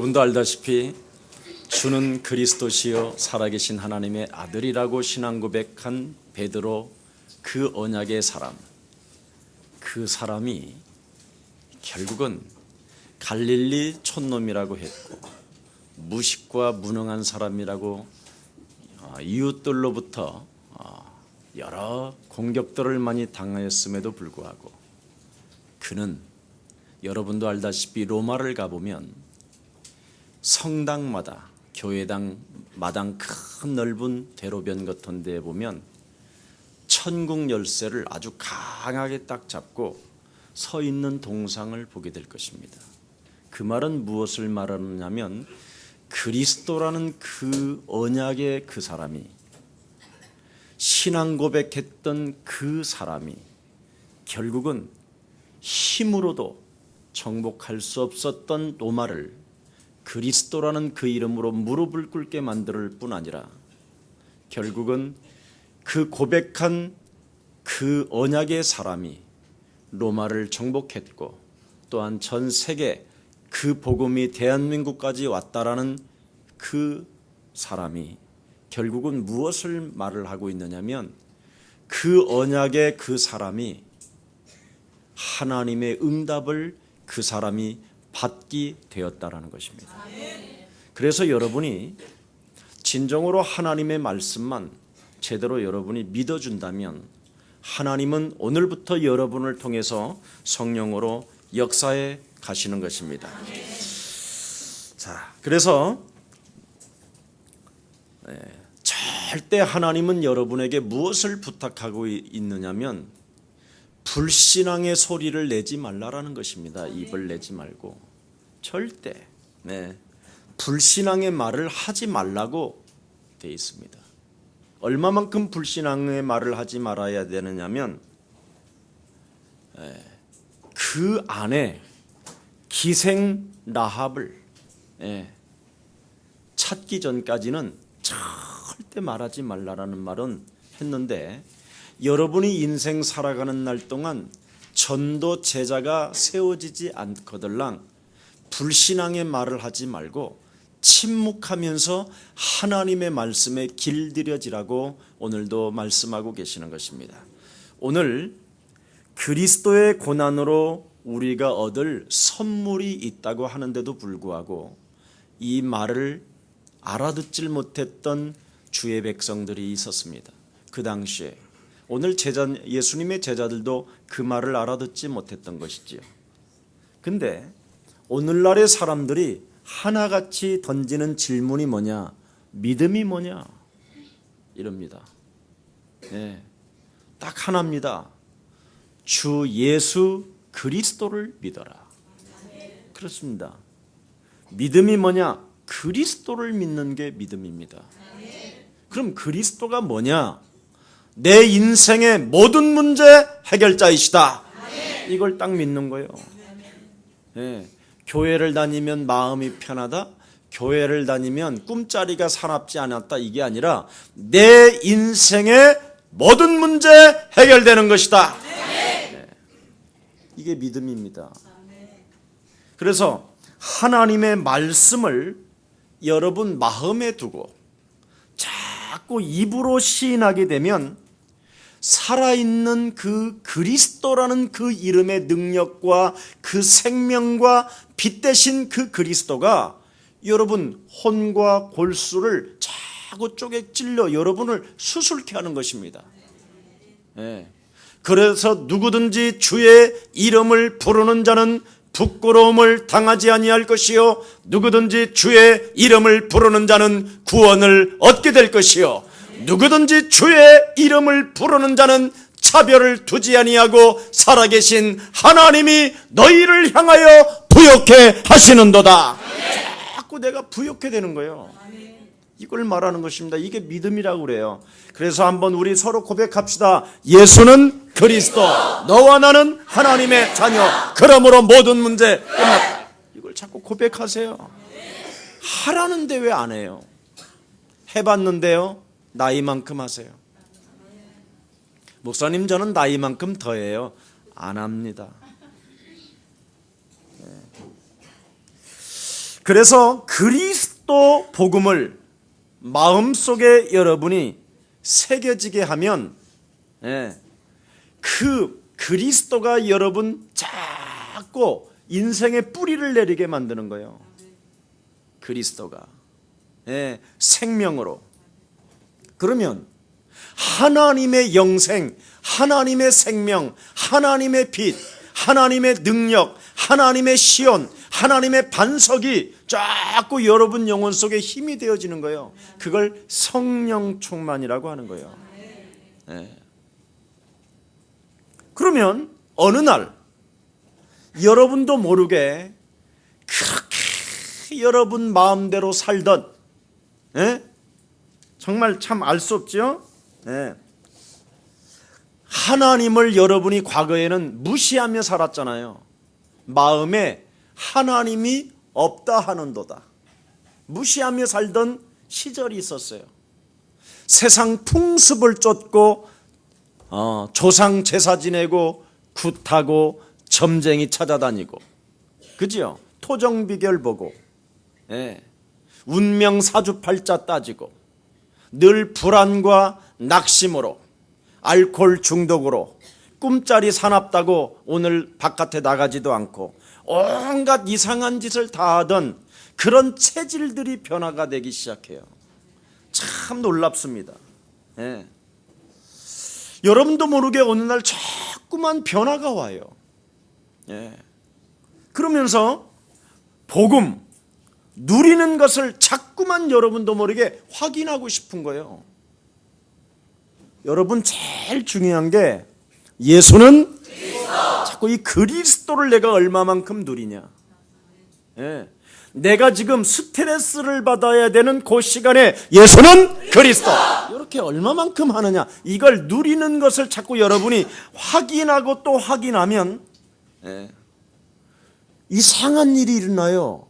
여러분도 알다시피 주는 그리스도시요 살아계신 하나님의 아들이라고 신앙 고백한 베드로, 그 언약의 사람, 그 사람이 결국은 갈릴리 촌놈이라고 했고 무식과 무능한 사람이라고 이웃들로부터 여러 공격들을 많이 당하였음에도 불구하고 그는, 여러분도 알다시피 로마를 가보면 성당마다, 교회당 마당 큰 넓은 대로변 같은 데에 보면 천국 열쇠를 아주 강하게 딱 잡고 서 있는 동상을 보게 될 것입니다. 그 말은 무엇을 말하느냐면 그리스도라는 그 언약의 그 사람이, 신앙 고백했던 그 사람이 결국은 힘으로도 정복할 수 없었던 로마를 그리스도라는 그 이름으로 무릎을 꿇게 만들 뿐 아니라 결국은 그 고백한 그 언약의 사람이 로마를 정복했고 또한 전 세계 그 복음이 대한민국까지 왔다라는 그 사람이 결국은 무엇을 말을 하고 있느냐면 그 언약의 그 사람이 하나님의 응답을 그 사람이 받게 되었다라는 것입니다. 그래서 여러분이 진정으로 하나님의 말씀만 제대로 여러분이 믿어준다면 하나님은 오늘부터 여러분을 통해서 성령으로 역사해 가시는 것입니다. 자, 그래서 절대 하나님은 여러분에게 무엇을 부탁하고 있느냐면 불신앙의 소리를 내지 말라라는 것입니다. 입을 내지 말고 절대 불신앙의 말을 하지 말라고 되어 있습니다. 얼마만큼 불신앙의 말을 하지 말아야 되느냐면 그 안에 기생 라합을 찾기 전까지는 절대 말하지 말라라는 말은 했는데, 여러분이 인생 살아가는 날 동안 전도 제자가 세워지지 않거들랑 불신앙의 말을 하지 말고 침묵하면서 하나님의 말씀에 길들여지라고 오늘도 말씀하고 계시는 것입니다. 오늘 그리스도의 고난으로 우리가 얻을 선물이 있다고 하는데도 불구하고 이 말을 알아듣질 못했던 주의 백성들이 있었습니다. 그 당시에 오늘 예수님의 제자들도 그 말을 알아듣지 못했던 것이지요. 근데 오늘날의 사람들이 하나같이 던지는 질문이 뭐냐? 믿음이 뭐냐? 이럽니다. 딱 하나입니다. 주 예수 그리스도를 믿어라. 그렇습니다. 믿음이 뭐냐? 그리스도를 믿는 게 믿음입니다. 그럼 그리스도가 뭐냐? 내 인생의 모든 문제 해결자이시다. 이걸 딱 믿는 거예요. 교회를 다니면 마음이 편하다, 교회를 다니면 꿈자리가 사납지 않았다, 이게 아니라 내 인생의 모든 문제 해결되는 것이다. 이게 믿음입니다. 그래서 하나님의 말씀을 여러분 마음에 두고 자꾸 입으로 시인하게 되면 살아있는 그 그리스도라는 그 이름의 능력과 그 생명과 빛 대신 그 그리스도가 여러분 혼과 골수를 자꾸 쪼개 찔러 여러분을 수술케 하는 것입니다. 그래서 누구든지 주의 이름을 부르는 자는 부끄러움을 당하지 아니할 것이요 누구든지 주의 이름을 부르는 자는 구원을 얻게 될 것이요 누구든지 주의 이름을 부르는 자는 차별을 두지 아니하고 살아계신 하나님이 너희를 향하여 부욕해 하시는도다. 자꾸 내가 부욕해 되는 거예요. 이걸 말하는 것입니다. 이게 믿음이라고 그래요. 그래서 한번 우리 서로 고백합시다. 예수는 그리스도, 너와 나는 하나님의 자녀, 그러므로 모든 문제 끝났다. 이걸 자꾸 고백하세요. 하라는데 왜 안 해요? 해봤는데요, 나이만큼 하세요. 목사님, 저는 나이만큼 더 해요. 안 합니다. 그래서 그리스도 복음을 마음속에 여러분이 새겨지게 하면 그 그리스도가 여러분 자꾸 인생의 뿌리를 내리게 만드는 거예요. 그리스도가 생명으로. 그러면 하나님의 영생, 하나님의 생명, 하나님의 빛, 하나님의 능력, 하나님의 시온, 하나님의 반석이 자꾸 여러분 영혼 속에 힘이 되어지는 거예요. 그걸 성령 충만이라고 하는 거예요. 그러면 어느 날 여러분도 모르게 그렇게 여러분 마음대로 살던, 정말 참 알 수 없죠? 하나님을 여러분이 과거에는 무시하며 살았잖아요. 마음에 하나님이 없다 하는도다 무시하며 살던 시절이 있었어요. 세상 풍습을 쫓고 조상 제사 지내고 굿하고 점쟁이 찾아다니고, 그죠? 토정 비결 보고, 운명 사주팔자 따지고, 늘 불안과 낙심으로, 알코올 중독으로, 꿈자리 사납다고 오늘 바깥에 나가지도 않고 온갖 이상한 짓을 다 하던 그런 체질들이 변화가 되기 시작해요. 참 놀랍습니다. 여러분도 모르게 어느 날 자꾸만 변화가 와요. 그러면서 복음 누리는 것을 자꾸만 여러분도 모르게 확인하고 싶은 거예요. 여러분 제일 중요한 게 예수는 자꾸 이 그리스도를 내가 얼마만큼 누리냐. 내가 지금 스트레스를 받아야 되는 그 시간에 예수는 그리스도 이렇게 얼마만큼 하느냐, 이걸 누리는 것을 자꾸 여러분이 확인하고 또 확인하면 이상한 일이 일어나요.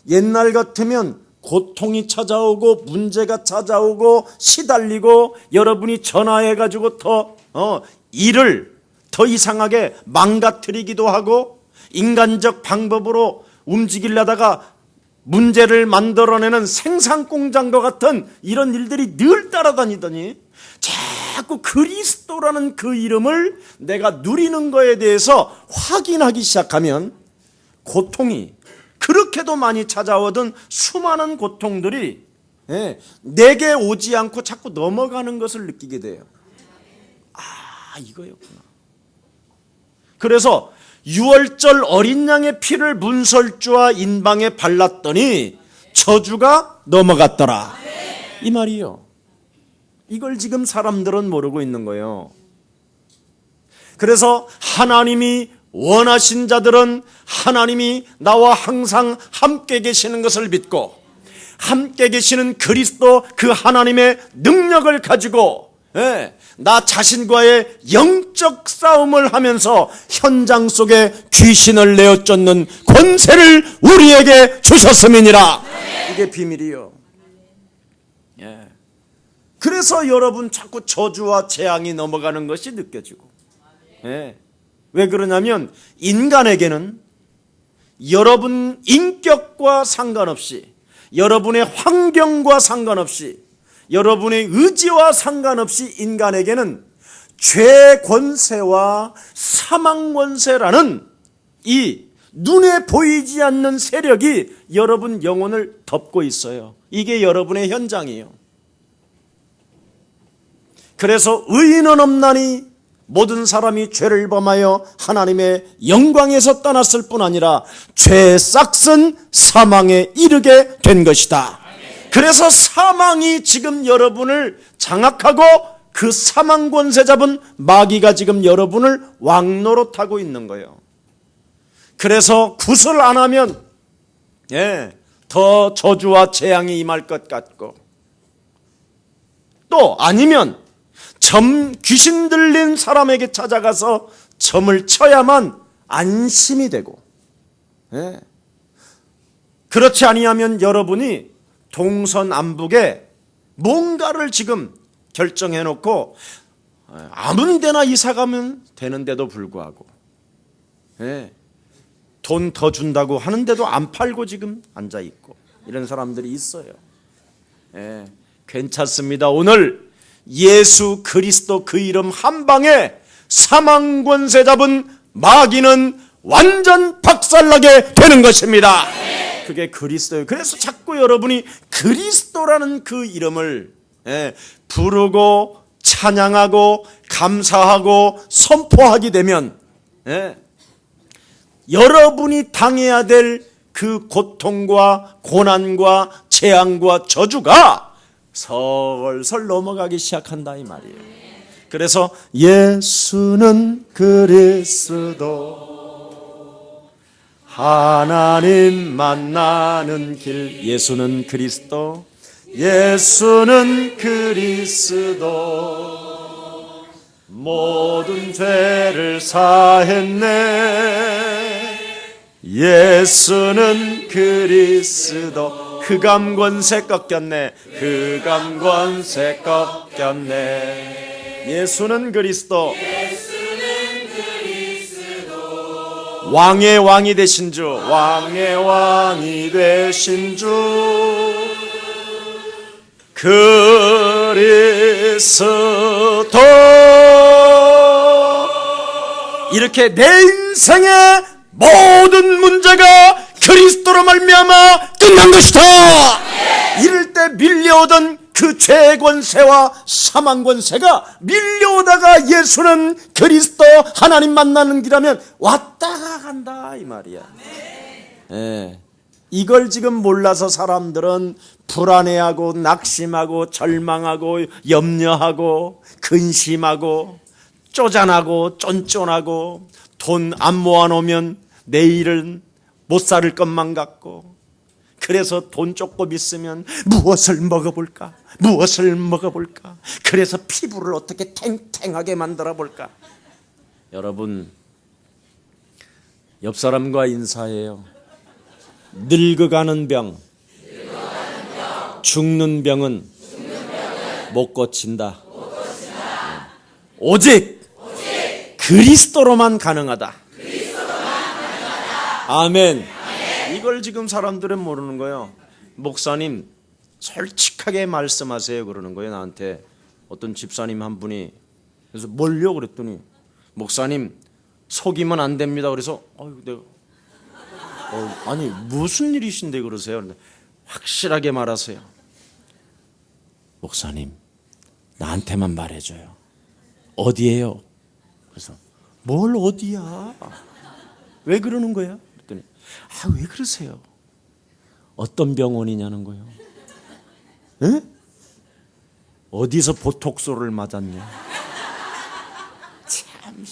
옛날 같으면 고통이 찾아오고 문제가 찾아오고 시달리고 여러분이 전화해가지고 더 일을 더 이상하게 망가뜨리기도 하고 인간적 방법으로 움직이려다가 문제를 만들어내는 생산공장과 같은 이런 일들이 늘 따라다니더니 자꾸 그리스도라는 그 이름을 내가 누리는 거에 대해서 확인하기 시작하면 고통이, 그렇게도 많이 찾아오던 수많은 고통들이 내게 오지 않고 자꾸 넘어가는 것을 느끼게 돼요. 아, 이거였구나. 그래서 6월절 어린 양의 피를 문설주와 인방에 발랐더니 저주가 넘어갔더라, 이 말이요. 이걸 지금 사람들은 모르고 있는 거예요. 그래서 하나님이 원하신 자들은 하나님이 나와 항상 함께 계시는 것을 믿고 함께 계시는 그리스도 그 하나님의 능력을 가지고 나 자신과의 영적 싸움을 하면서 현장 속에 귀신을 내어 쫓는 권세를 우리에게 주셨음이니라. 이게 비밀이요. 그래서 여러분 자꾸 저주와 재앙이 넘어가는 것이 느껴지고, 왜 그러냐면 인간에게는 여러분 인격과 상관없이, 여러분의 환경과 상관없이, 여러분의 의지와 상관없이 인간에게는 죄 권세와 사망 권세라는 이 눈에 보이지 않는 세력이 여러분 영혼을 덮고 있어요. 이게 여러분의 현장이에요. 그래서 의인은 없나니 모든 사람이 죄를 범하여 하나님의 영광에서 떠났을 뿐 아니라 죄의 싹은 사망에 이르게 된 것이다. 그래서 사망이 지금 여러분을 장악하고 그 사망 권세 잡은 마귀가 지금 여러분을 왕노릇하고 있는 거예요. 그래서 구슬 안 하면 더 저주와 재앙이 임할 것 같고, 또 아니면 귀신 들린 사람에게 찾아가서 점을 쳐야만 안심이 되고, 그렇지 아니하면 여러분이 동서남북에 뭔가를 지금 결정해 놓고 아무 데나 이사 가면 되는데도 불구하고 돈 더 준다고 하는데도 안 팔고 지금 앉아있고 이런 사람들이 있어요. 괜찮습니다. 오늘 예수 그리스도 그 이름 한 방에 사망 권세 잡은 마귀는 완전 박살나게 되는 것입니다. 그게 그리스도예요. 그래서 자꾸 여러분이 그리스도라는 그 이름을 부르고 찬양하고 감사하고 선포하게 되면 여러분이 당해야 될 그 고통과 고난과 재앙과 저주가 설설 넘어가기 시작한다 이 말이에요. 그래서 예수는 그리스도 하나님 만나는 길, 예수는 그리스도, 예수는 그리스도 모든 죄를 사했네. 예수는 그리스도 흑암 권세 꺾였네. 흑암 권세 꺾였네. 예수는 그리스도, 왕의 왕이 되신 주, 왕의 왕이 되신 주 그리스도. 이렇게 내 인생의 모든 문제가 그리스도로 말미암아 끝난 것이다. 이럴 때 밀려오던 그 죄의 권세와 사망 권세가 밀려오다가 예수는 그리스도 하나님 만나는 길하면 왔다가 간다 이 말이야. 이걸 지금 몰라서 사람들은 불안해하고 낙심하고 절망하고 염려하고 근심하고 쪼잔하고 쫀쫀하고 돈 안 모아놓으면 내일은 못 살 것만 같고, 그래서 돈 조금 있으면 무엇을 먹어볼까? 무엇을 먹어볼까? 그래서 피부를 어떻게 탱탱하게 만들어 볼까? 여러분, 옆 사람과 인사해요. 늙어가는 병, 죽는 병은 못 고친다. 오직 그리스도로만 가능하다. 아멘. 이걸 지금 사람들은 모르는 거예요. 목사님 솔직하게 말씀하세요 그러는 거예요. 나한테 어떤 집사님 한 분이. 그래서 뭘요? 그랬더니 목사님 속이면 안 됩니다. 그래서 내가 아니 무슨 일이신데 그러세요? 확실하게 말하세요. 목사님 나한테만 말해줘요. 어디예요? 그래서 뭘 어디야? 왜 그러는 거야? 그랬더니 왜 그러세요? 어떤 병원이냐는 거예요. 에? 어디서 보톡스를 맞았냐? 참,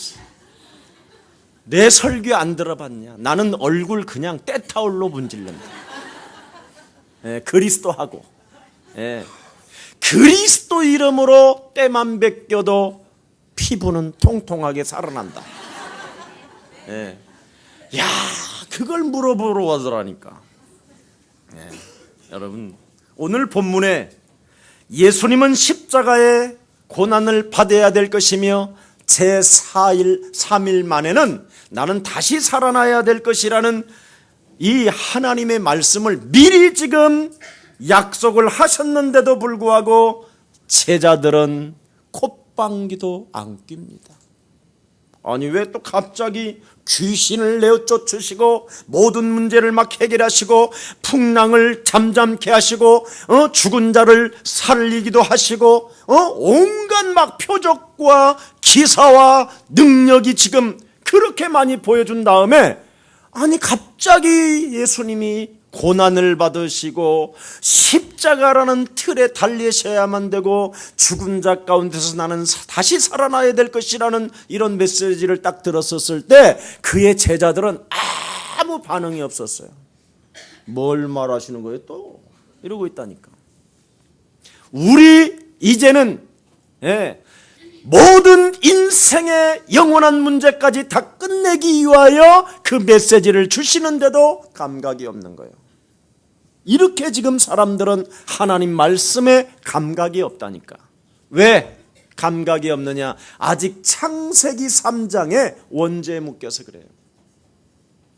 내 설교 안 들어봤냐? 나는 얼굴 그냥 때타올로 문질른다. 그리스도하고 그리스도 이름으로 때만 베껴도 피부는 통통하게 살아난다. 야, 그걸 물어보러 와더라니까. 여러분, 오늘 본문에 예수님은 십자가의 고난을 받아야 될 것이며 제4일 3일 만에는 나는 다시 살아나야 될 것이라는 이 하나님의 말씀을 미리 지금 약속을 하셨는데도 불구하고 제자들은 콧방귀도 안 낍니다. 아니 왜 또 갑자기 귀신을 내어 쫓으시고 모든 문제를 막 해결하시고 풍랑을 잠잠케 하시고 죽은 자를 살리기도 하시고 온갖 막 표적과 기사와 능력이 지금 그렇게 많이 보여준 다음에 아니 갑자기 예수님이 고난을 받으시고 십자가라는 틀에 달리셔야만 되고 죽은 자 가운데서 나는 다시 살아나야 될 것이라는 이런 메시지를 딱 들었었을 때 그의 제자들은 아무 반응이 없었어요. 뭘 말하시는 거예요 또? 이러고 있다니까. 우리 이제는 모든 인생의 영원한 문제까지 다 끝내기 위하여 그 메시지를 주시는데도 감각이 없는 거예요. 이렇게 지금 사람들은 하나님 말씀에 감각이 없다니까. 왜 감각이 없느냐? 아직 창세기 3장에 원죄에 묶여서 그래요.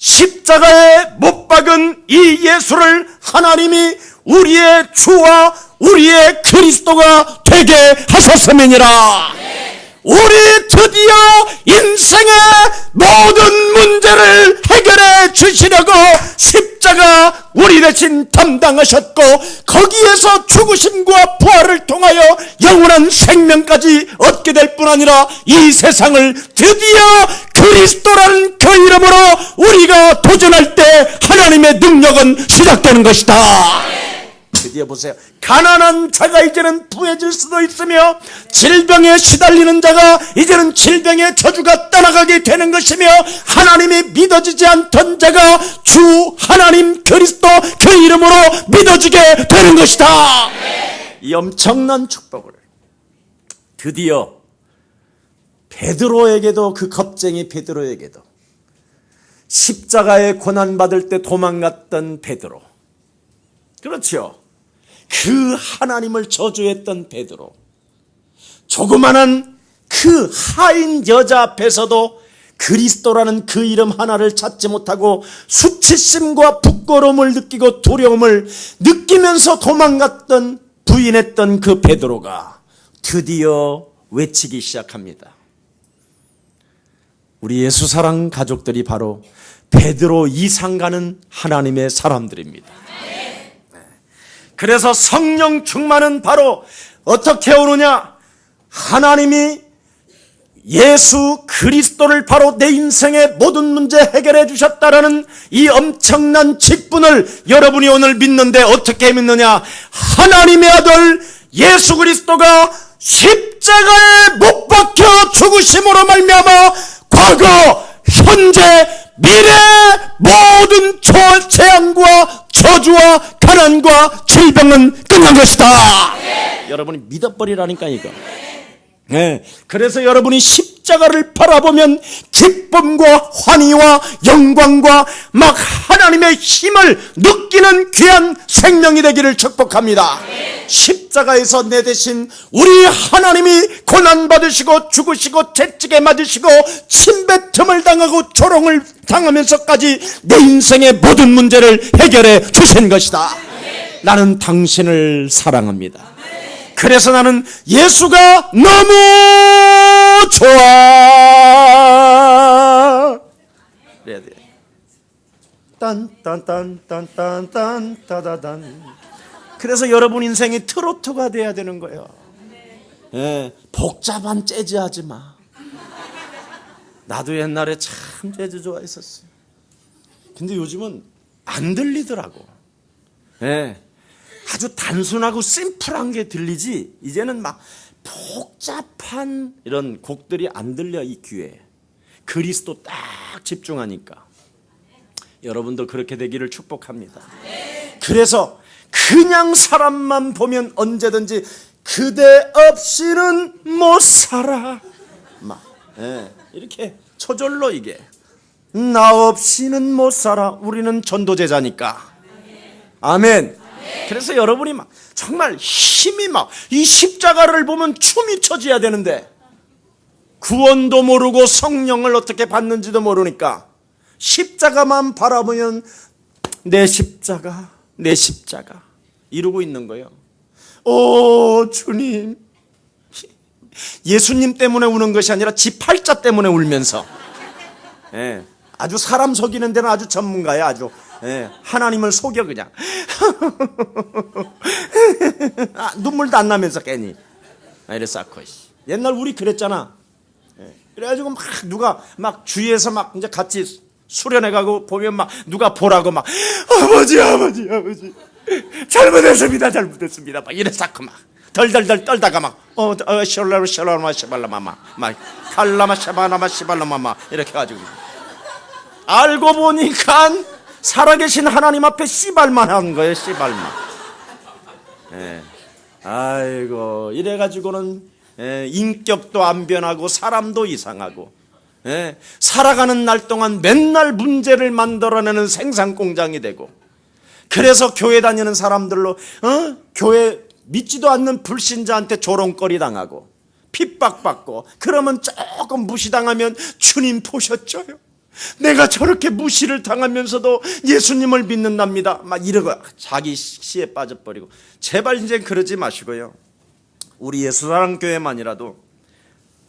십자가에 못 박은 이 예수를 하나님이 우리의 주와 우리의 그리스도가 되게 하셨음이니라. 우리 드디어 인생의 모든 문제를 해결해 주시려고 십자가 우리 대신 담당하셨고, 거기에서 죽으심과 부활을 통하여 영원한 생명까지 얻게 될 뿐 아니라 이 세상을 드디어 그리스도라는 그 이름으로 우리가 도전할 때 하나님의 능력은 시작되는 것이다. 드디어 보세요. 가난한 자가 이제는 부해질 수도 있으며, 질병에 시달리는 자가 이제는 질병의 저주가 떠나가게 되는 것이며, 하나님이 믿어지지 않던 자가 주 하나님 그리스도 그 이름으로 믿어지게 되는 것이다. 이 엄청난 축복을 드디어 베드로에게도, 그 겁쟁이 베드로에게도, 십자가에 고난받을 때 도망갔던 베드로, 그렇죠, 그 하나님을 저주했던 베드로, 조그마한 그 하인 여자 앞에서도 그리스도라는 그 이름 하나를 찾지 못하고 수치심과 부끄러움을 느끼고 두려움을 느끼면서 도망갔던, 부인했던 그 베드로가 드디어 외치기 시작합니다. 우리 예수사랑 가족들이 바로 베드로 이상 가는 하나님의 사람들입니다. 그래서 성령 충만은 바로 어떻게 오느냐? 하나님이 예수 그리스도를 바로 내 인생의 모든 문제 해결해 주셨다라는 이 엄청난 직분을 여러분이 오늘 믿는데 어떻게 믿느냐? 하나님의 아들 예수 그리스도가 십자가에 못 박혀 죽으심으로 말미암아 과거, 현재, 미래 모든 재앙과 저주와 가난과 질병은 끝난 것이다. 여러분이 믿어버리라니까 이거. 그래서 여러분이 십자가를 바라보면 기쁨과 환희와 영광과 막 하나님의 힘을 느끼는 귀한 생명이 되기를 축복합니다. 십자가에서 내 대신 우리 하나님이 고난받으시고 죽으시고 채찍에 맞으시고 침뱉음을 당하고 조롱을 당하면서까지 내 인생의 모든 문제를 해결해 주신 것이다. 나는 당신을 사랑합니다. 그래서 나는 예수가 너무 좋아. 그래야 돼. 딴딴딴딴딴딴 따다단. 그래서 여러분 인생이 트로트가 돼야 되는 거예요. 복잡한 재즈 하지 마. 나도 옛날에 참 재즈 좋아했었어요. 근데 요즘은 안 들리더라고. 아주 단순하고 심플한 게 들리지, 이제는 막 복잡한 이런 곡들이 안 들려. 이 귀에 그리스도 딱 집중하니까. 여러분들 그렇게 되기를 축복합니다. 그래서 그냥 사람만 보면 언제든지 그대 없이는 못 살아 막 이렇게 저절로 이게 나 없이는 못 살아. 우리는 전도제자니까. 아멘. 그래서 여러분이 막 정말 힘이 막 이 십자가를 보면 춤이 춰져야 되는데 구원도 모르고 성령을 어떻게 받는지도 모르니까 십자가만 바라보면 내 십자가, 내 십자가 이러고 있는 거예요. 오 주님, 예수님 때문에 우는 것이 아니라 지 팔자 때문에 울면서 아주 사람 속이는 데는 아주 전문가야. 아주 하나님을 속여 그냥. 눈물도 안 나면서 괜히 이래 쌓고. 옛날 우리 그랬잖아. 그래가지고 막 누가 막 주위에서 막 이제 같이 수련해가고 보면 막 누가 보라고 막 아버지 잘못했습니다 막 이래 쌓고 막 덜덜덜 떨다가 막 셜라마 샤발라마마 막 칼라마 샤바나마 시발라마마 이렇게 가지고 알고 보니까 살아계신 하나님 앞에 씨발만 한 거예요. 씨발만. 아이고 이래가지고는 인격도 안 변하고 사람도 이상하고 살아가는 날 동안 맨날 문제를 만들어내는 생산공장이 되고, 그래서 교회 다니는 사람들로 교회 믿지도 않는 불신자한테 조롱거리 당하고 핍박받고, 그러면 조금 무시당하면 주님 보셨죠요? 내가 저렇게 무시를 당하면서도 예수님을 믿는답니다. 막 이러고 자기 시에 빠져버리고. 제발 이제 그러지 마시고요. 우리 예수사랑교회만이라도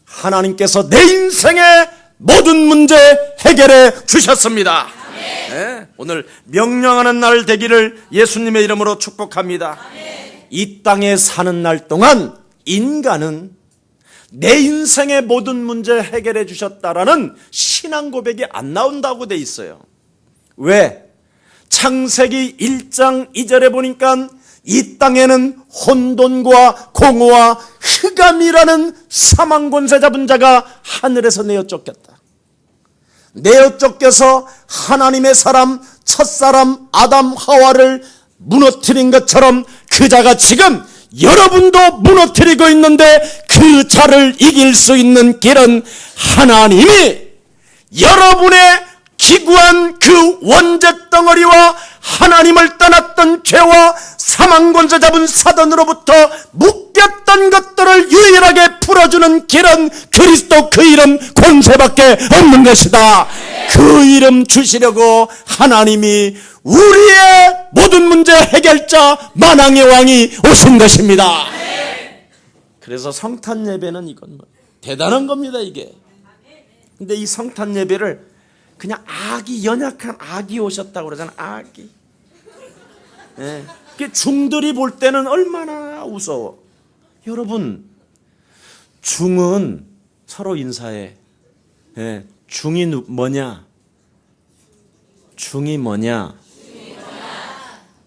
하나님께서 내 인생의 모든 문제 해결해 주셨습니다. 네, 오늘 명령하는 날 되기를 예수님의 이름으로 축복합니다. 이 땅에 사는 날 동안 인간은 내 인생의 모든 문제 해결해 주셨다라는 신앙 고백이 안 나온다고 돼 있어요. 왜? 창세기 1장 2절에 보니까 이 땅에는 혼돈과 공허와 흑암이라는 사망 권세 잡은 자가 하늘에서 내어 쫓겼다. 내어 쫓겨서 하나님의 사람, 첫사람 아담 하와를 무너뜨린 것처럼 그 자가 지금 여러분도 무너뜨리고 있는데 그 자를 이길 수 있는 길은 하나님이 여러분의 기구한 그 원죄 덩어리와 하나님을 떠났던 죄와 사망 권세 잡은 사단으로부터 묶였던 것들을 유일하게 풀어주는 길은 그리스도 그 이름 권세밖에 없는 것이다. 그 이름 주시려고 하나님이 우리의 모든 문제 해결자 만왕의 왕이 오신 것입니다. 그래서 성탄 예배는 이건 뭐 대단한 겁니다, 이게. 근데 이 성탄 예배를 그냥 아기, 연약한 아기 오셨다고 그러잖아, 아기. 예. 중들이 볼 때는 얼마나 무서워. 여러분, 중은 서로 인사해. 예. 중이 뭐냐? 중이 뭐냐?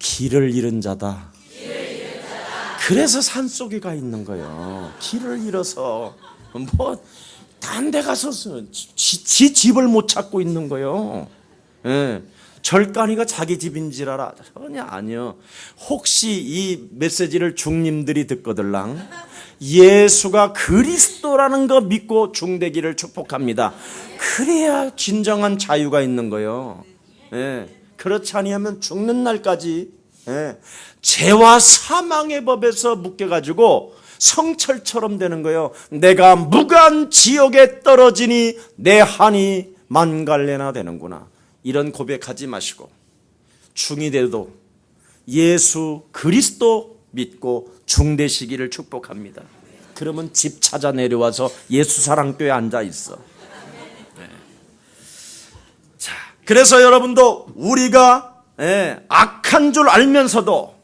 길을 잃은 자다. 그래서 산속에 가 있는 거예요. 길을 잃어서 딴 데 가서 지 집을 못 찾고 있는 거예요. 예. 절간이가 자기 집인 줄 알아? 전혀 아니요. 혹시 이 메시지를 중님들이 듣거들랑 예수가 그리스도라는 거 믿고 중되기를 축복합니다. 그래야 진정한 자유가 있는 거예요. 예. 그렇지 아니하면 죽는 날까지 죄와 사망의 법에서 묶여가지고 성철처럼 되는 거예요. 내가 무간 지옥에 떨어지니 내 한이 만갈래나 되는구나. 이런 고백하지 마시고 중이 돼도 예수 그리스도 믿고 중되시기를 축복합니다. 그러면 집 찾아 내려와서 예수사랑교회에 앉아 있어. 자, 그래서 여러분도 우리가 악한 줄 알면서도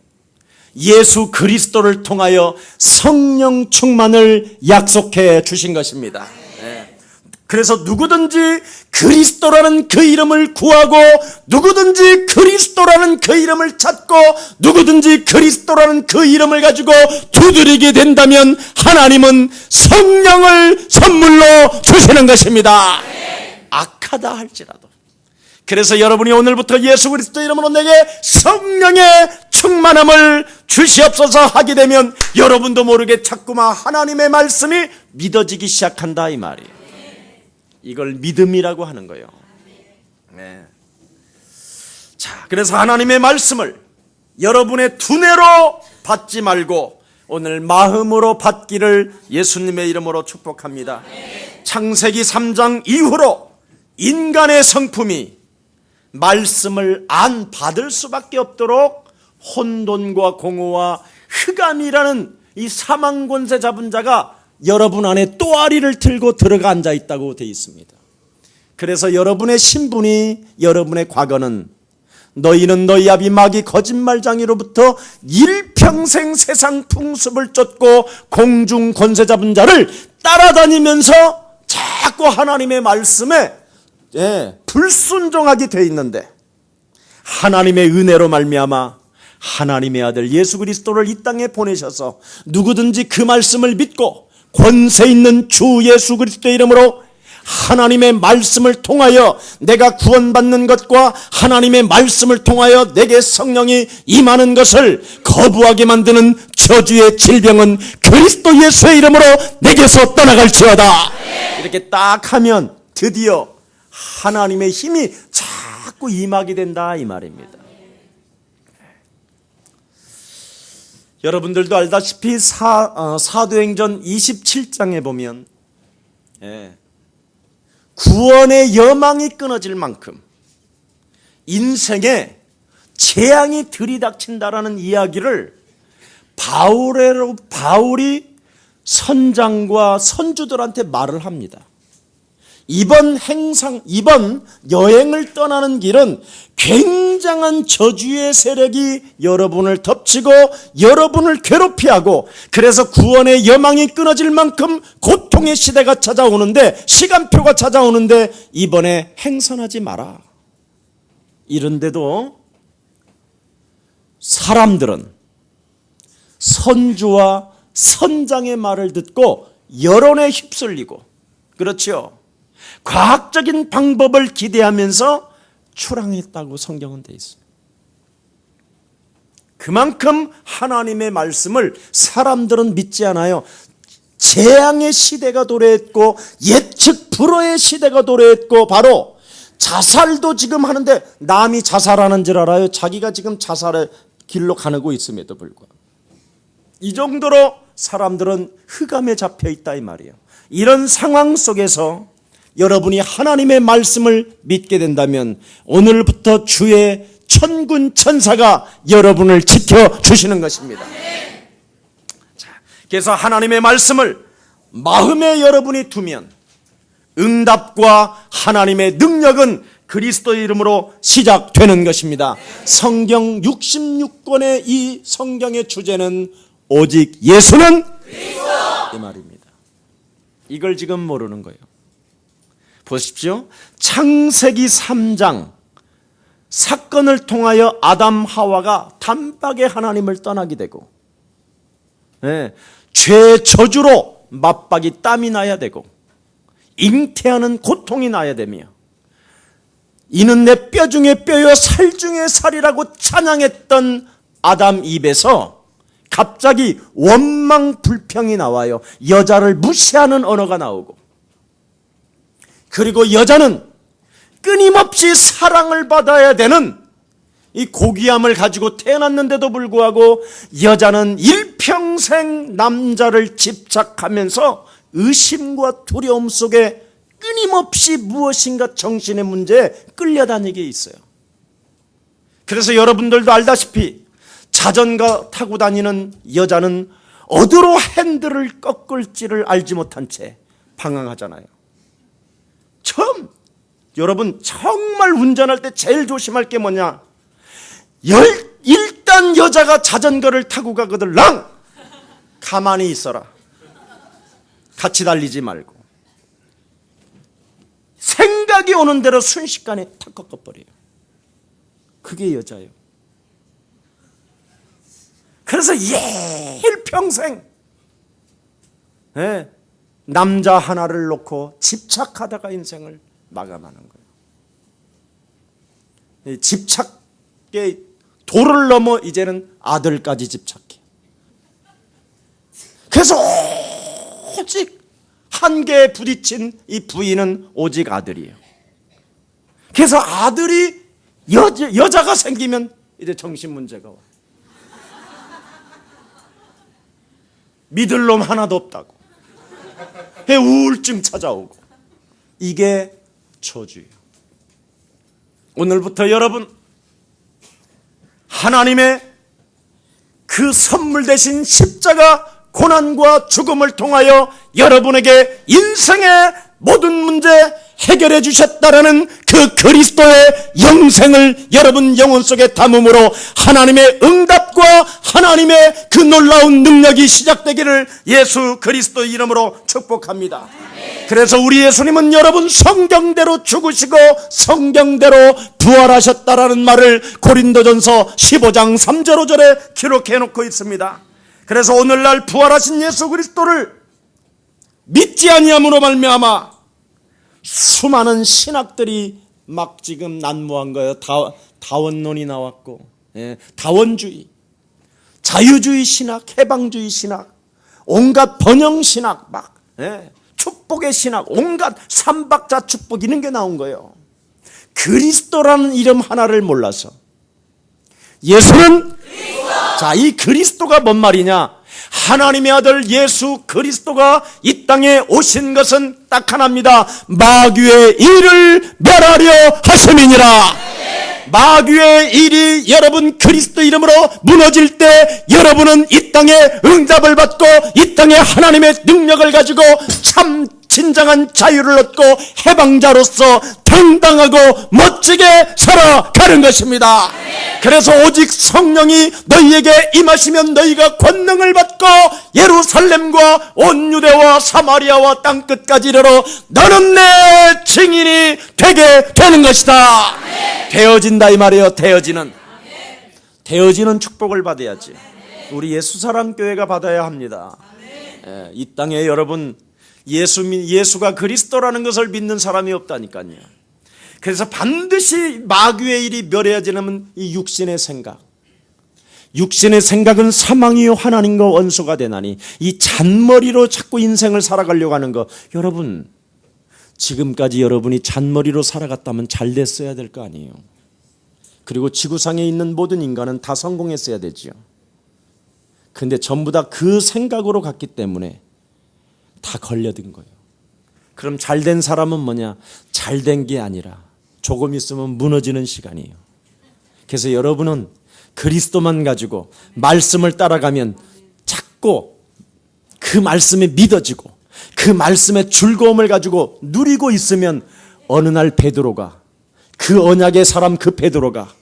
예수 그리스도를 통하여 성령 충만을 약속해 주신 것입니다. 그래서 누구든지 그리스도라는 그 이름을 구하고 누구든지 그리스도라는 그 이름을 찾고 누구든지 그리스도라는 그 이름을 가지고 두드리게 된다면 하나님은 성령을 선물로 주시는 것입니다. 악하다 할지라도. 그래서 여러분이 오늘부터 예수 그리스도 이름으로 내게 성령의 충만함을 주시옵소서 하게 되면 여러분도 모르게 자꾸만 하나님의 말씀이 믿어지기 시작한다 이 말이에요. 이걸 믿음이라고 하는 거예요. 네. 자, 그래서 하나님의 말씀을 여러분의 두뇌로 받지 말고 오늘 마음으로 받기를 예수님의 이름으로 축복합니다. 창세기 3장 이후로 인간의 성품이 말씀을 안 받을 수밖에 없도록 혼돈과 공허와 흑암이라는 이 사망 권세 잡은 자가 여러분 안에 또아리를 들고 들어가 앉아 있다고 되어 있습니다. 그래서 여러분의 신분이, 여러분의 과거는 너희는 너희 아비 마귀 거짓말장이로부터 일평생 세상 풍습을 쫓고 공중 권세 잡은 자를 따라다니면서 자꾸 하나님의 말씀에 불순종하게 되어 있는데 하나님의 은혜로 말미암아 하나님의 아들 예수 그리스도를 이 땅에 보내셔서 누구든지 그 말씀을 믿고 권세 있는 주 예수 그리스도의 이름으로 하나님의 말씀을 통하여 내가 구원받는 것과 하나님의 말씀을 통하여 내게 성령이 임하는 것을 거부하게 만드는 저주의 질병은 그리스도 예수의 이름으로 내게서 떠나갈지어다. 이렇게 딱 하면 드디어 하나님의 힘이 자꾸 임하게 된다 이 말입니다. 여러분들도 알다시피 사도행전 27장에 보면 구원의 여망이 끊어질 만큼 인생에 재앙이 들이닥친다라는 이야기를 바울이 선장과 선주들한테 말을 합니다. 이번 여행을 떠나는 길은 굉장한 저주의 세력이 여러분을 덮치고 여러분을 괴롭히하고, 그래서 구원의 여망이 끊어질 만큼 고통의 시대가 찾아오는데, 시간표가 찾아오는데 이번에 행선하지 마라. 이런데도 사람들은 선주와 선장의 말을 듣고 여론에 휩쓸리고, 그렇죠, 과학적인 방법을 기대하면서 출항했다고 성경은 되어 있습니다. 그만큼 하나님의 말씀을 사람들은 믿지 않아요. 재앙의 시대가 도래했고 예측 불허의 시대가 도래했고, 바로 자살도 지금 하는데 남이 자살하는 줄 알아요? 자기가 지금 자살의 길로 가고 있음에도 불구하고 이 정도로 사람들은 흑암에 잡혀 있다 이 말이에요. 이런 상황 속에서 여러분이 하나님의 말씀을 믿게 된다면 오늘부터 주의 천군 천사가 여러분을 지켜주시는 것입니다. 자, 그래서 하나님의 말씀을 마음에 여러분이 두면 응답과 하나님의 능력은 그리스도의 이름으로 시작되는 것입니다. 성경 66권의 이 성경의 주제는 오직 예수는 그리스도, 이 말입니다. 이걸 지금 모르는 거예요. 보십시오. 창세기 3장 사건을 통하여 아담 하와가 단박에 하나님을 떠나게 되고, 죄 저주로 맞박이 땀이 나야 되고 잉태하는 고통이 나야 되며, 이는 내 뼈 중에 뼈요 살 중에 살이라고 찬양했던 아담 입에서 갑자기 원망 불평이 나와요. 여자를 무시하는 언어가 나오고, 그리고 여자는 끊임없이 사랑을 받아야 되는 이 고귀함을 가지고 태어났는데도 불구하고 여자는 일평생 남자를 집착하면서 의심과 두려움 속에 끊임없이 무엇인가 정신의 문제에 끌려다니게 있어요. 그래서 여러분들도 알다시피 자전거 타고 다니는 여자는 어디로 핸들을 꺾을지를 알지 못한 채 방황하잖아요. 여러분 정말 운전할 때 제일 조심할 게 뭐냐? 일단 여자가 자전거를 타고 가거들랑 가만히 있어라. 같이 달리지 말고. 생각이 오는 대로 순식간에 탁 꺾어버려요. 그게 여자예요. 그래서 일평생 남자 하나를 놓고 집착하다가 인생을 마감하는 거예요. 집착의 도를 넘어 이제는 아들까지 집착해. 그래서 오직 한계에 부딪힌 이 부인은 오직 아들이에요. 그래서 아들이 여자가 생기면 이제 정신 문제가 와. 믿을 놈 하나도 없다고. 우울증 찾아오고. 이게 저주예요. 오늘부터 여러분, 하나님의 그 선물 대신 십자가 고난과 죽음을 통하여 여러분에게 인생의 모든 문제 해결해 주셨다라는 그 그리스도의 영생을 여러분 영혼 속에 담음으로 하나님의 응답과 하나님의 그 놀라운 능력이 시작되기를 예수 그리스도의 이름으로 축복합니다. 그래서 우리 예수님은 여러분 성경대로 죽으시고 성경대로 부활하셨다라는 말을 고린도전서 15장 3절 5절에 기록해 놓고 있습니다. 그래서 오늘날 부활하신 예수 그리스도를 믿지 아니함으로 말미암아 수많은 신학들이 막 지금 난무한 거예요. 다원론이 나왔고, 다원주의, 자유주의 신학, 해방주의 신학, 온갖 번영 신학, 막 축복의 신학, 온갖 삼박자 축복 이런 게 나온 거예요. 그리스도라는 이름 하나를 몰라서 예수는 그리스도. 자, 이 그리스도가 뭔 말이냐? 하나님의 아들 예수 그리스도가 이 땅에 오신 것은 딱 하나입니다. 마귀의 일을 멸하려 하심이니라. 마귀의 일이 여러분 그리스도 이름으로 무너질 때 여러분은 이 땅에 응답을 받고 이 땅에 하나님의 능력을 가지고 참 진정한 자유를 얻고 해방자로서 당당하고 멋지게 살아가는 것입니다. 그래서 오직 성령이 너희에게 임하시면 너희가 권능을 받고 예루살렘과 온 유대와 사마리아와 땅끝까지 이르러 너는 내 증인이 되게 되는 것이다. 되어진다 이 말이에요. 되어지는 축복을 받아야지. 우리 예수사랑교회가 받아야 합니다. 이 땅에 여러분 예수가 그리스도라는 것을 믿는 사람이 없다니까요. 그래서 반드시 마귀의 일이 멸해야지는 이 육신의 생각은 사망이요 하나님과 원수가 되나니, 이 잔머리로 자꾸 인생을 살아가려고 하는 거, 여러분 지금까지 여러분이 잔머리로 살아갔다면 잘 됐어야 될 거 아니에요. 그리고 지구상에 있는 모든 인간은 다 성공했어야 되지요. 근데 전부 다 그 생각으로 갔기 때문에 다 걸려든 거예요. 그럼 잘된 사람은 뭐냐? 잘된 게 아니라 조금 있으면 무너지는 시간이에요. 그래서 여러분은 그리스도만 가지고 말씀을 따라가면 자꾸 그 말씀이 믿어지고 그 말씀의 즐거움을 가지고 누리고 있으면 어느 날 베드로가, 그 언약의 사람 그 베드로가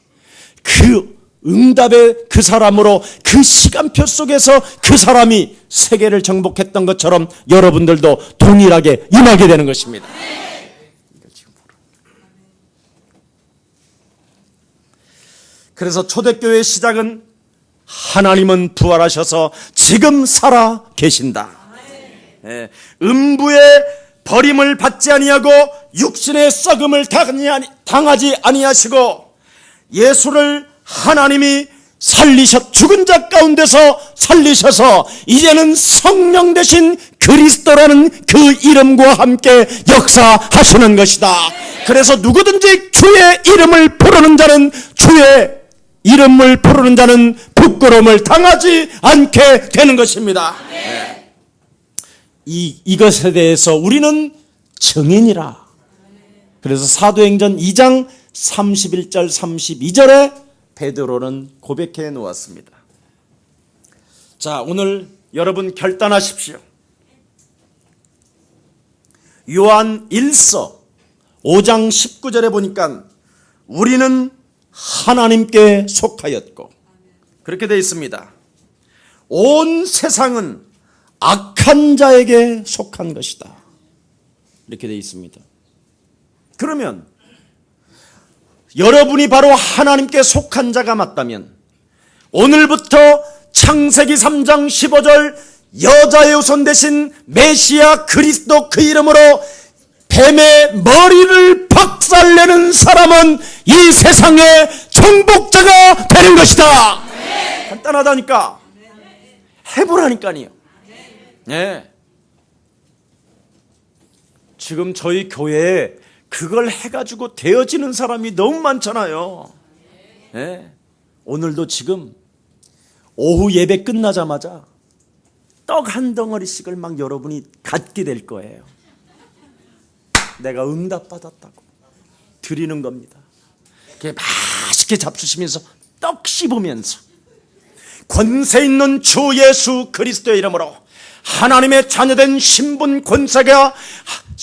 그 응답의 그 사람으로 그 시간표 속에서 그 사람이 세계를 정복했던 것처럼 여러분들도 동일하게 임하게 되는 것입니다. 그래서 초대교회의 시작은 하나님은 부활하셔서 지금 살아 계신다. 음부의 버림을 받지 아니하고 육신의 썩음을 당하지 아니하시고 예수를 하나님이 죽은 자 가운데서 살리셔서 이제는 성령 되신 그리스도라는 그 이름과 함께 역사하시는 것이다. 그래서 누구든지 주의 이름을 부르는 자는 부끄러움을 당하지 않게 되는 것입니다. 이것에 대해서 우리는 증인이라. 그래서 사도행전 2장 31절 32절에 베드로는 고백해 놓았습니다. 자, 오늘 여러분 결단하십시오. 요한 1서 5장 19절에 보니까 우리는 하나님께 속하였고, 그렇게 되어 있습니다. 온 세상은 악한 자에게 속한 것이다. 이렇게 되어 있습니다. 그러면 여러분이 바로 하나님께 속한 자가 맞다면 오늘부터 창세기 3장 15절 여자의 후손 되신 메시아 그리스도 그 이름으로 뱀의 머리를 박살내는 사람은 이 세상의 정복자가 되는 것이다. 간단하다니까. 해보라니까요. 네. 지금 저희 교회에 그걸 해가지고 되어지는 사람이 너무 많잖아요. 네. 오늘도 지금 오후 예배 끝나자마자 떡 한 덩어리씩을 막 여러분이 갖게 될 거예요. 내가 응답받았다고 드리는 겁니다. 맛있게 잡수시면서 떡 씹으면서 권세 있는 주 예수 그리스도의 이름으로 하나님의 자녀된 신분 권세가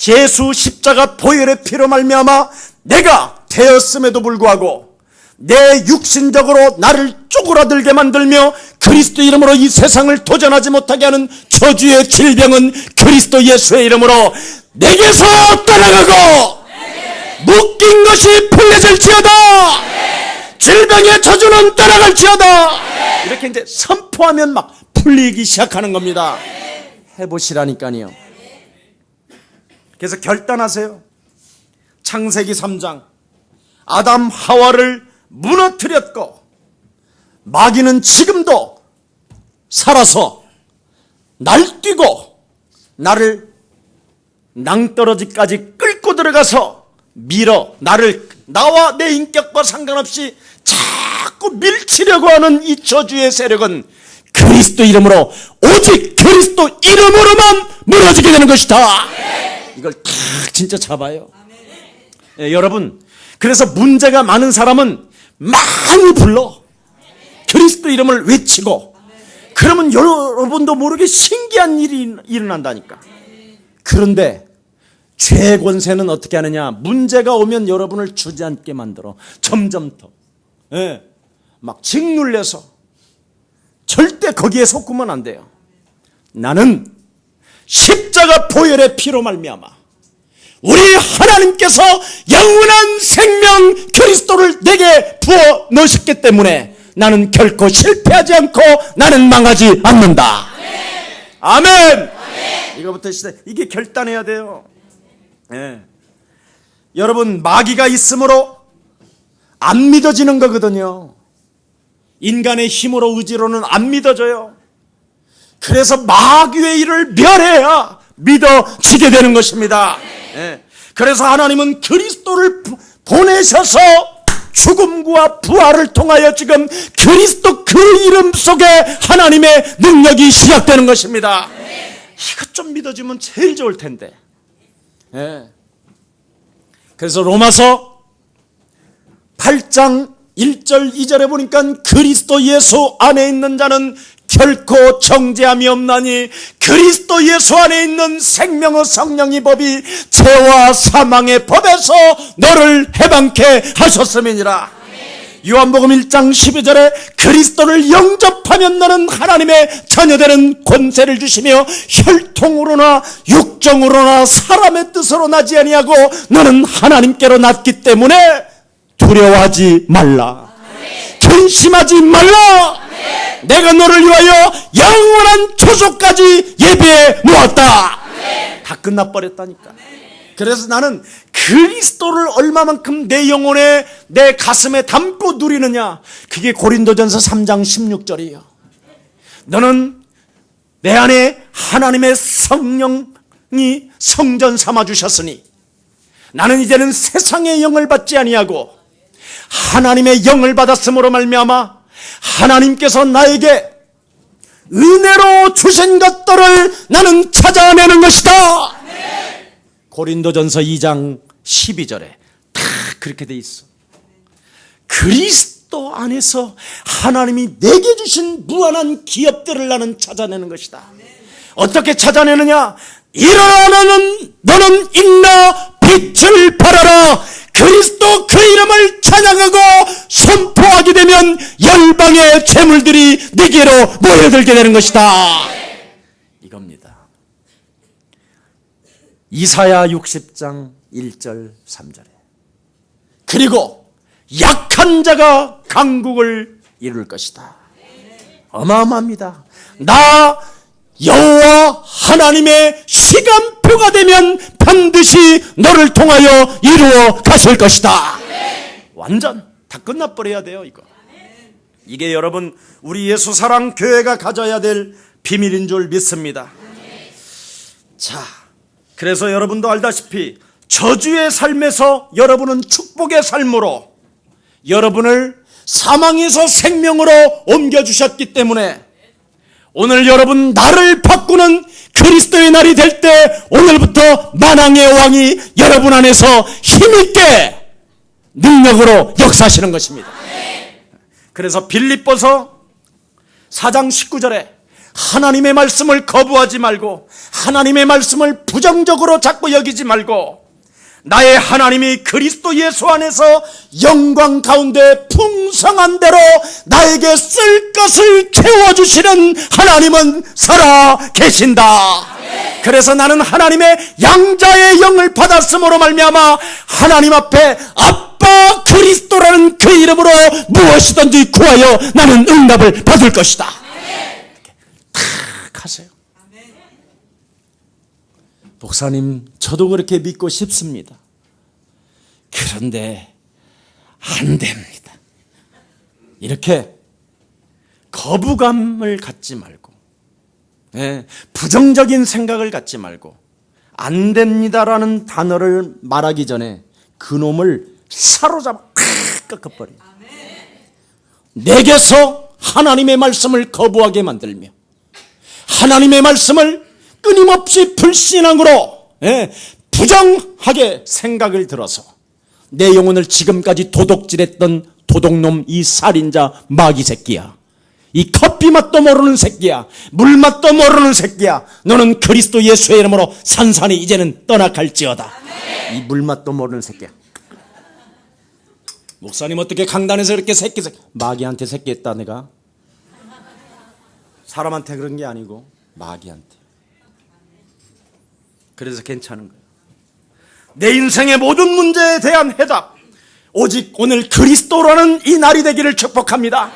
예수 십자가 보혈의 피로 말미암아 내가 되었음에도 불구하고 내 육신적으로 나를 쪼그라들게 만들며 그리스도 이름으로 이 세상을 도전하지 못하게 하는 저주의 질병은 그리스도 예수의 이름으로 내게서 떠나가고 묶인 것이 풀려질지어다. 질병의 저주는 떠나갈지어다. 이렇게 이제 선포하면 막 풀리기 시작하는 겁니다. 해보시라니까요. 그래서 결단하세요. 창세기 3장 아담 하와를 무너뜨렸고 마귀는 지금도 살아서 날뛰고 나를 낭떠러지까지 끌고 들어가서 밀어 나와 내 인격과 상관없이 자꾸 밀치려고 하는 이 저주의 세력은 그리스도 이름으로, 오직 그리스도 이름으로만 무너지게 되는 것이다. 이걸 딱 진짜 잡아요. 예, 여러분, 그래서 문제가 많은 사람은 많이 불러 그리스도 이름을 외치고, 그러면 여러분도 모르게 신기한 일이 일어난다니까. 그런데 죄의 권세는 어떻게 하느냐? 문제가 오면 여러분을 주저앉게 만들어 점점 더 막 짓눌려서, 절대 거기에 속으면 안 돼요. 나는 십자가 보혈의 피로 말미암아 우리 하나님께서 영원한 생명 그리스도를 내게 부어 넣으셨기 때문에 나는 결코 실패하지 않고 나는 망하지 않는다. 아멘. 아멘. 이거부터 시작. 이게 결단해야 돼요. 예. 여러분, 마귀가 있으므로 안 믿어지는 거거든요. 인간의 힘으로, 의지로는 안 믿어져요. 그래서 마귀의 일을 멸해야 믿어지게 되는 것입니다. 예. 그래서 하나님은 그리스도를 보내셔서 죽음과 부활을 통하여 지금 그리스도 그 이름 속에 하나님의 능력이 시작되는 것입니다. 이것 좀 믿어지면 제일 좋을 텐데. 예. 그래서 로마서 8장 1절 2절에 보니까 그리스도 예수 안에 있는 자는 결코 정죄함이 없나니 그리스도 예수 안에 있는 생명의 성령의 법이 죄와 사망의 법에서 너를 해방케 하셨음이니라. 요한복음 1장 12절에 그리스도를 영접하면 너는 하나님의 자녀되는 권세를 주시며 혈통으로나 육정으로나 사람의 뜻으로 나지 아니하고 너는 하나님께로 났기 때문에 두려워하지 말라. 근심하지 말라. 내가 너를 위하여 영원한 초소까지 예비해 놓았다. 다 끝나버렸다니까. 그래서 나는 그리스도를 얼마만큼 내 영혼에, 내 가슴에 담고 누리느냐, 그게 고린도전서 3장 16절이에요. 너는 내 안에 하나님의 성령이 성전 삼아주셨으니 나는 이제는 세상의 영을 받지 아니하고 하나님의 영을 받았음으로 말미암아 하나님께서 나에게 은혜로 주신 것들을 나는 찾아내는 것이다. 고린도전서 2장 12절에 다 그렇게 돼 있어. 그리스도 안에서 하나님이 내게 주신 무한한 기업들을 나는 찾아내는 것이다. 어떻게 찾아내느냐? 일어나 너는 일어나 빛을 발하라. 그리스도 그 이름을 찬양하고 선포하게 되면 열방의 재물들이 네게로 모여들게 되는 것이다. 이겁니다. 이사야 60장 1절 3절에 그리고 약한 자가 강국을 이룰 것이다. 어마어마합니다. 나 여호와 하나님의 시간표가 되면 반드시 너를 통하여 이루어 가실 것이다. 완전 다 끝나버려야 돼요. 이게 여러분 우리 예수사랑 교회가 가져야 될 비밀인 줄 믿습니다. 자, 그래서 여러분도 알다시피 저주의 삶에서 여러분은 축복의 삶으로 여러분을 사망에서 생명으로 옮겨주셨기 때문에 오늘 여러분 나를 바꾸는 그리스도의 날이 될 때 오늘부터 만왕의 왕이 여러분 안에서 힘있게 능력으로 역사하시는 것입니다. 그래서 빌립보서 4장 19절에 하나님의 말씀을 거부하지 말고 하나님의 말씀을 부정적으로 자꾸 여기지 말고 나의 하나님이 그리스도 예수 안에서 영광 가운데 풍성한 대로 나에게 쓸 것을 채워주시는 하나님은 살아 계신다. 그래서 나는 하나님의 양자의 영을 받았음으로 말미암아 하나님 앞에 아빠 그리스도라는 그 이름으로 무엇이든지 구하여 나는 응답을 받을 것이다. 탁 하세요. 목사님, 저도 그렇게 믿고 싶습니다. 그런데 안 됩니다. 이렇게 거부감을 갖지 말고, 부정적인 생각을 갖지 말고, 안 됩니다라는 단어를 말하기 전에 그놈을 사로잡아 꺾어버려요. 내게서 하나님의 말씀을 거부하게 만들며 하나님의 말씀을 끊임없이 불신앙으로 부정하게 생각을 들어서 내 영혼을 지금까지 도둑질했던 도둑놈, 이 살인자 마귀 새끼야, 이 커피 맛도 모르는 새끼야, 물 맛도 모르는 새끼야, 너는 그리스도 예수의 이름으로 산산이 이제는 떠나갈지어다. 이 물 맛도 모르는 새끼야. 목사님 어떻게 강단에서 이렇게 새끼 마귀한테 새끼했다. 내가 사람한테 그런 게 아니고 마귀한테. 그래서 괜찮은 거예요. 내 인생의 모든 문제에 대한 해답, 오직 오늘 그리스도라는 이 날이 되기를 축복합니다.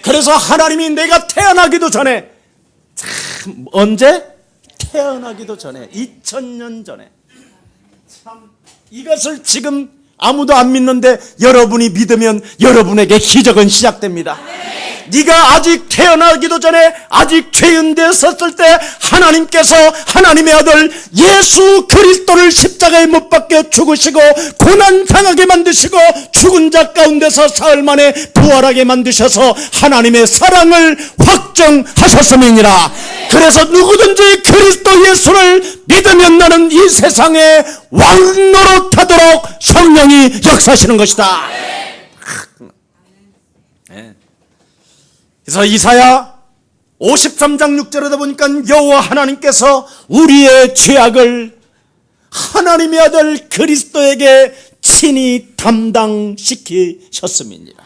그래서 하나님이 내가 태어나기도 전에, 참 언제? 태어나기도 전에, 2000년 전에, 참 이것을 지금 아무도 안 믿는데 여러분이 믿으면 여러분에게 기적은 시작됩니다. 네가 아직 태어나기도 전에, 아직 죄인 되었을 때 하나님께서 하나님의 아들 예수 그리스도를 십자가에 못 박혀 죽으시고 고난당하게 만드시고 죽은 자 가운데서 사흘 만에 부활하게 만드셔서 하나님의 사랑을 확정하셨음이니라. 그래서 누구든지 그리스도 예수를 믿으면 나는 이 세상에 왕노릇하도록 성령이 역사하시는 것이다. 그래서 이사야 53장 6절에다 보니까 여호와 하나님께서 우리의 죄악을 하나님의 아들 그리스도에게 친히 담당시키셨음이니라.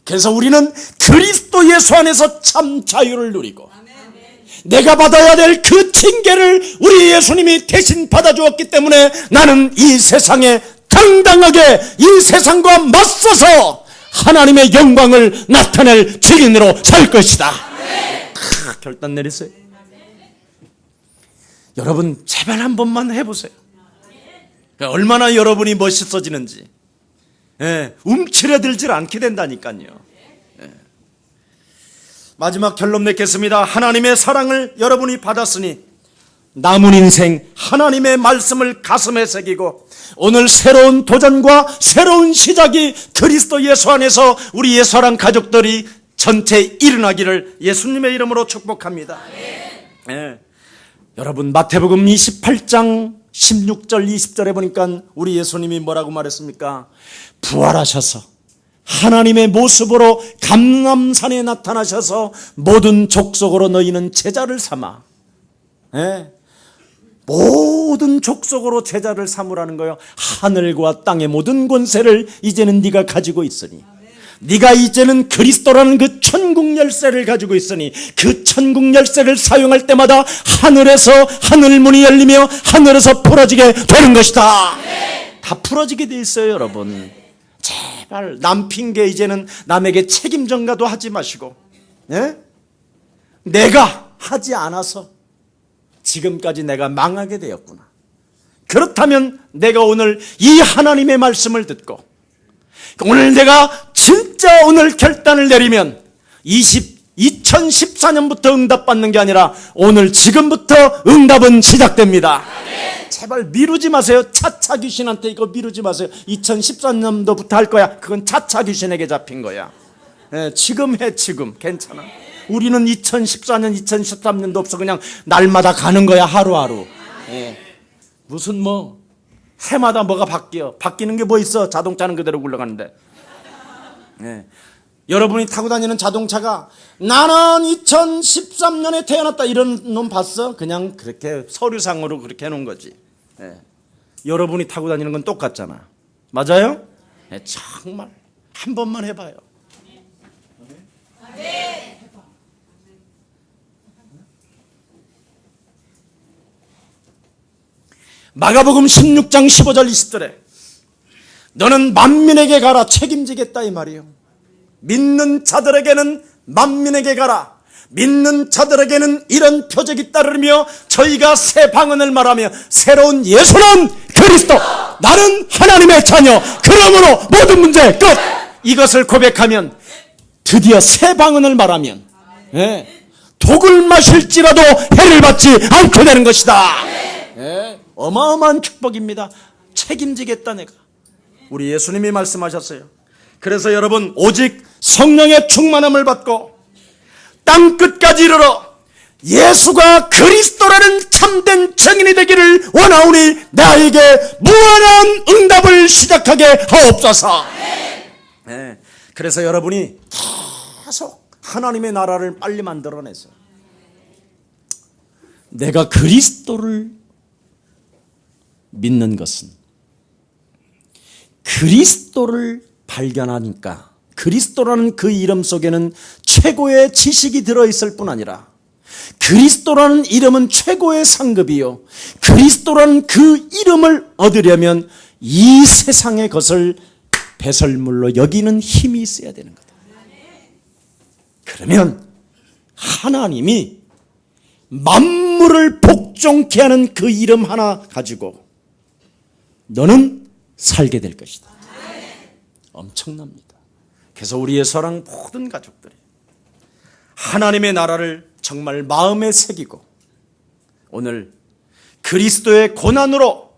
그래서 우리는 그리스도 예수 안에서 참 자유를 누리고 내가 받아야 될 그 징계를 우리 예수님이 대신 받아주었기 때문에 나는 이 세상에 당당하게 이 세상과 맞서서 하나님의 영광을 나타낼 증인으로 살 것이다. 결단 내리세요. 여러분 제발 한 번만 해보세요. 얼마나 여러분이 멋있어지는지. 움츠려들질 않게 된다니까요. 마지막 결론 맺겠습니다. 하나님의 사랑을 여러분이 받았으니 남은 인생 하나님의 말씀을 가슴에 새기고 오늘 새로운 도전과 새로운 시작이 그리스도 예수 안에서 우리 예수사랑 가족들이 전체 일어나기를 예수님의 이름으로 축복합니다. 여러분 마태복음 28장 16절 20절에 보니까 우리 예수님이 뭐라고 말했습니까? 부활하셔서 하나님의 모습으로 감람산에 나타나셔서 모든 족속으로 너희는 제자를 삼아. 모든 족속으로 제자를 삼으라는 거예요. 하늘과 땅의 모든 권세를 이제는 네가 가지고 있으니, 네가 이제는 그리스도라는 그 천국 열쇠를 가지고 있으니 그 천국 열쇠를 사용할 때마다 하늘에서 하늘문이 열리며 하늘에서 풀어지게 되는 것이다. 다 풀어지게 돼 있어요. 여러분 제발 남 핑계 이제는 남에게 책임 전가도 하지 마시고, 내가 하지 않아서 지금까지 내가 망하게 되었구나. 그렇다면 내가 오늘 이 하나님의 말씀을 듣고 오늘 내가 진짜 오늘 결단을 내리면 2014년부터 응답받는 게 아니라 오늘 지금부터 응답은 시작됩니다. 제발 미루지 마세요. 차차 귀신한테 이거 미루지 마세요. 2014년도부터 할 거야. 그건 차차 귀신에게 잡힌 거야. 지금 해. 지금 괜찮아. 우리는 2014년 2013년도 없어. 그냥 날마다 가는 거야. 하루하루. 무슨 뭐 해마다 뭐가 바뀌는 게 뭐 있어. 자동차는 그대로 굴러가는데. 여러분이 타고 다니는 자동차가 나는 2013년에 태어났다 이런 놈 봤어? 그냥 그렇게 서류상으로 그렇게 해놓은 거지. 여러분이 타고 다니는 건 똑같잖아. 맞아요? 정말 한 번만 해봐요. 마가복음 16장 15절 20절에 너는 만민에게 가라 책임지겠다 이 말이에요. 믿는 자들에게는 만민에게 가라. 믿는 자들에게는 이런 표적이 따르며 저희가 새 방언을 말하며 새로운 예수는 그리스도, 나는 하나님의 자녀, 그러므로 모든 문제 끝. 이것을 고백하면 드디어 새 방언을 말하면 독을 마실지라도 해를 받지 않게 되는 것이다. 어마어마한 축복입니다. 책임지겠다 내가. 우리 예수님이 말씀하셨어요. 그래서 여러분 오직 성령의 충만함을 받고 땅 끝까지 이르러 예수가 그리스도라는 참된 증인이 되기를 원하오니 나에게 무한한 응답을 시작하게 하옵소서. 네, 그래서 여러분이 계속 하나님의 나라를 빨리 만들어내세요. 내가 그리스도를 믿는 것은 그리스도를 발견하니까 그리스도라는 그 이름 속에는 최고의 지식이 들어있을 뿐 아니라 그리스도라는 이름은 최고의 상급이요, 그리스도라는 그 이름을 얻으려면 이 세상의 것을 배설물로 여기는 힘이 있어야 되는 거다. 그러면 하나님이 만물을 복종케 하는 그 이름 하나 가지고 너는 살게 될 것이다. 엄청납니다. 그래서 우리의 사랑 모든 가족들이 하나님의 나라를 정말 마음에 새기고 오늘 그리스도의 고난으로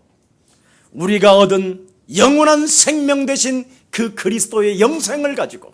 우리가 얻은 영원한 생명 대신 그 그리스도의 영생을 가지고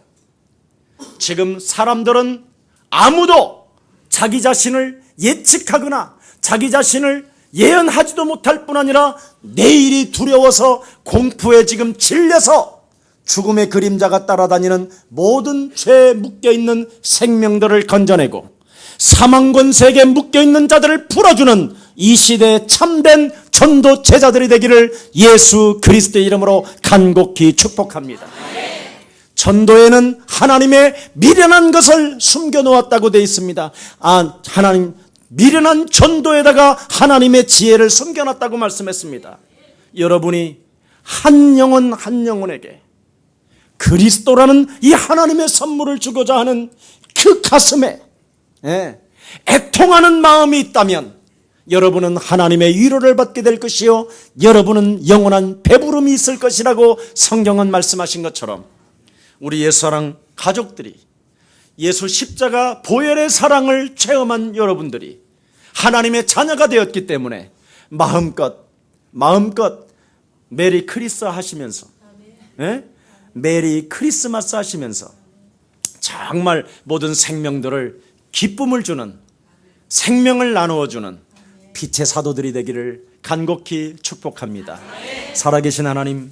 지금 사람들은 아무도 자기 자신을 예측하거나 자기 자신을 예언하지도 못할 뿐 아니라 내일이 두려워서 공포에 지금 질려서 죽음의 그림자가 따라다니는 모든 죄에 묶여있는 생명들을 건져내고 사망 권세에 묶여있는 자들을 풀어주는 이 시대의 참된 전도 제자들이 되기를 예수 그리스도의 이름으로 간곡히 축복합니다. 전도에는 하나님의 미련한 것을 숨겨놓았다고 되어 있습니다. 하나님 미련한 전도에다가 하나님의 지혜를 숨겨놨다고 말씀했습니다. 여러분이 한 영혼 한 영혼에게 그리스도라는 이 하나님의 선물을 주고자 하는 그 가슴에 애통하는 마음이 있다면 여러분은 하나님의 위로를 받게 될 것이요 여러분은 영원한 배부름이 있을 것이라고 성경은 말씀하신 것처럼 우리 옛사랑 가족들이 예수 십자가 보혈의 사랑을 체험한 여러분들이 하나님의 자녀가 되었기 때문에 마음껏 메리 크리스 하시면서 메리 크리스마스 하시면서 정말 모든 생명들을 기쁨을 주는 생명을 나누어주는 빛의 사도들이 되기를 간곡히 축복합니다. 살아계신 하나님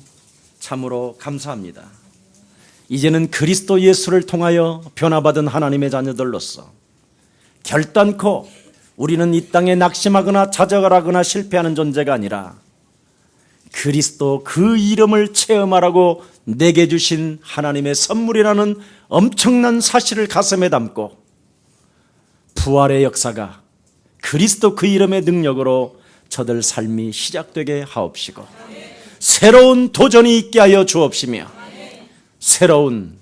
참으로 감사합니다. 이제는 그리스도 예수를 통하여 변화받은 하나님의 자녀들로서 결단코 우리는 이 땅에 낙심하거나 좌절하거나 실패하는 존재가 아니라 그리스도 그 이름을 체험하라고 내게 주신 하나님의 선물이라는 엄청난 사실을 가슴에 담고 부활의 역사가 그리스도 그 이름의 능력으로 저들 삶이 시작되게 하옵시고 새로운 도전이 있게 하여 주옵시며 새로운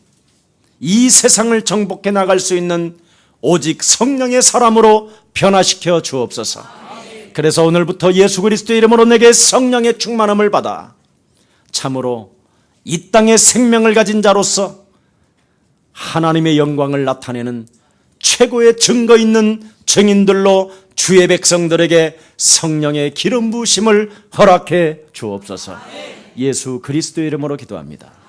이 세상을 정복해 나갈 수 있는 오직 성령의 사람으로 변화시켜 주옵소서. 그래서 오늘부터 예수 그리스도의 이름으로 내게 성령의 충만함을 받아 참으로 이 땅에 생명을 가진 자로서 하나님의 영광을 나타내는 최고의 증거 있는 증인들로 주의 백성들에게 성령의 기름 부으심을 허락해 주옵소서. 예수 그리스도의 이름으로 기도합니다.